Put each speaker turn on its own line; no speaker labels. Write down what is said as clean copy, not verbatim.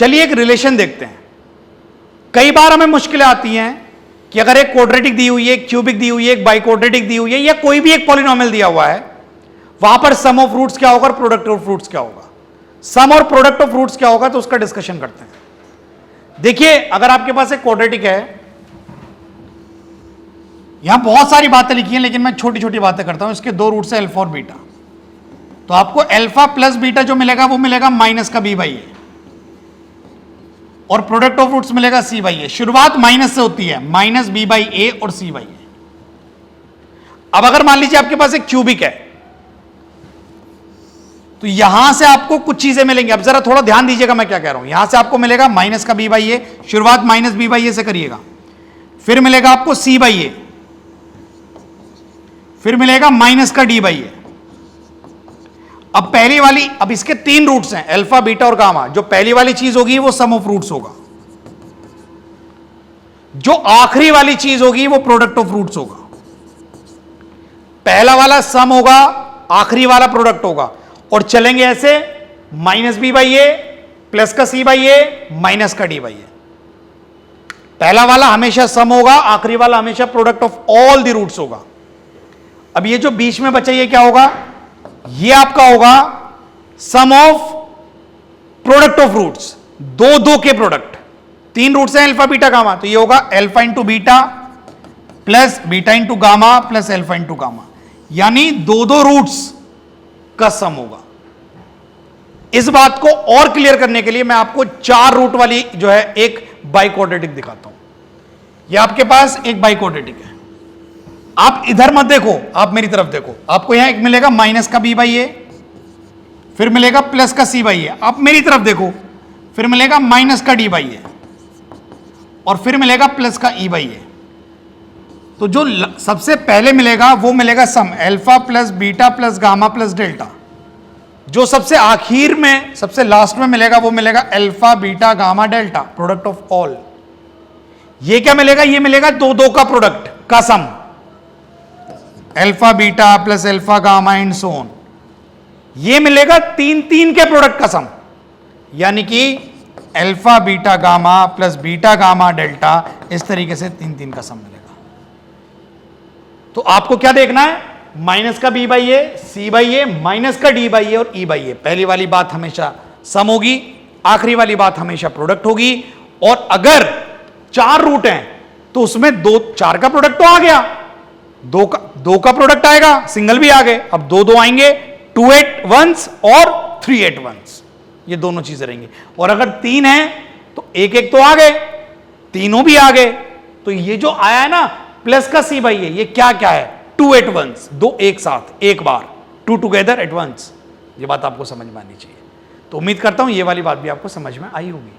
चलिए एक रिलेशन देखते हैं। कई बार हमें मुश्किलें आती हैं कि अगर एक क्वाड्रेटिक दी हुई है, एक क्यूबिक दी हुई है, एक बाइक्वाड्रेटिक दी हुई है, या कोई भी एक पॉलिनोमियल दिया हुआ है, वहां पर सम ऑफ रूट्स क्या होगा और प्रोडक्ट ऑफ रूट्स क्या होगा। सम और प्रोडक्ट ऑफ रूट्स क्या होगा, तो उसका डिस्कशन करते हैं। देखिए, अगर आपके पास एक क्वाड्रेटिक है, यहां बहुत सारी बातें लिखी हैं लेकिन मैं छोटी छोटी बातें करता हूं। इसके दो रूट्स है अल्फा और बीटा, तो आपको अल्फा प्लस बीटा जो मिलेगा वो मिलेगा माइनस का बी बाई ए, और प्रोडक्ट ऑफ रूट्स मिलेगा सी बाई ए। शुरुआत माइनस से होती है, माइनस बी बाई ए और सी बाई ए। अब अगर मान लीजिए आपके पास एक क्यूबिक है, तो यहां से आपको कुछ चीजें मिलेंगी। अब जरा थोड़ा ध्यान दीजिएगा मैं क्या कह रहा हूं। यहां से आपको मिलेगा माइनस का बी बाई ए, शुरुआत माइनस बी बाई ए से करिएगा, फिर मिलेगा आपको सी बाई ए, फिर मिलेगा माइनस का डी बाई ए। अब पहली वाली, अब इसके तीन रूट्स हैं, अल्फा बीटा और गामा। जो पहली वाली चीज होगी वो सम ऑफ रूट्स होगा, जो आखिरी वाली चीज होगी वो प्रोडक्ट ऑफ रूट्स होगा। पहला वाला सम होगा, आखिरी वाला प्रोडक्ट होगा, और चलेंगे ऐसे minus b by a plus का सी बाई ए माइनस का डी बाई ए। पहला वाला हमेशा सम होगा, आखिरी वाला हमेशा product of all the roots होगा। अब ये जो बीच में बचा ये क्या होगा, ये आपका होगा सम ऑफ प्रोडक्ट ऑफ रूट्स, दो दो के प्रोडक्ट। तीन रूट्स हैं अल्फा बीटा गामा, तो ये होगा alpha into beta plus beta into gamma plus alpha into gamma, यानी दो दो रूट्स का सम होगा। इस बात को और क्लियर करने के लिए मैं आपको चार रूट वाली जो है एक बाइक्वाड्रेटिक दिखाता हूं। ये आपके पास एक बाइक्वाड्रेटिक है, आप इधर मत देखो, आप मेरी तरफ देखो। आपको यहां एक मिलेगा माइनस का बी बाई ए, फिर मिलेगा प्लस का सी बाई ए। आप मेरी तरफ देखो, फिर मिलेगा माइनस का डी बाई ए, और फिर मिलेगा प्लस का ई बाई ए। तो जो सबसे पहले मिलेगा वो मिलेगा sum alpha plus beta plus gamma plus delta. जो सबसे आखिर में, सबसे लास्ट में मिलेगा वो मिलेगा alpha beta gamma delta, product of all. ये क्या मिलेगा, ये मिलेगा दो दो का प्रोडक्ट का sum, alpha beta plus alpha gamma and so on. ये मिलेगा तीन तीन के प्रोडक्ट का सम, यानी कि alpha beta gamma plus beta gamma delta, इस तरीके से तीन तीन का सम मिलेगा। तो आपको क्या देखना है, माइनस का b by a, c by a, minus का डी बाई ए और ई बाई ए। पहली वाली बात हमेशा सम होगी, आखिरी वाली बात हमेशा प्रोडक्ट होगी। और अगर चार रूट हैं तो उसमें दो, चार का प्रोडक्ट तो आ गया, दो का प्रोडक्ट आएगा, सिंगल भी आ गए। अब दो दो आएंगे, 2 8 1s और 3 8 1s, ये दोनों चीजें रहेंगी। और अगर तीन है तो एक एक तो आ गए, तीनों भी आ गए। तो ये जो आया है ना प्लस का सी बाई ए, ये क्या क्या है, 2 8 1s, दो एक साथ एक बार, 2 टुगेदर एट वंस। ये बात आपको समझ में आनी चाहिए। तो उम्मीद करता हूं ये वाली बात भी आपको समझ में आई होगी।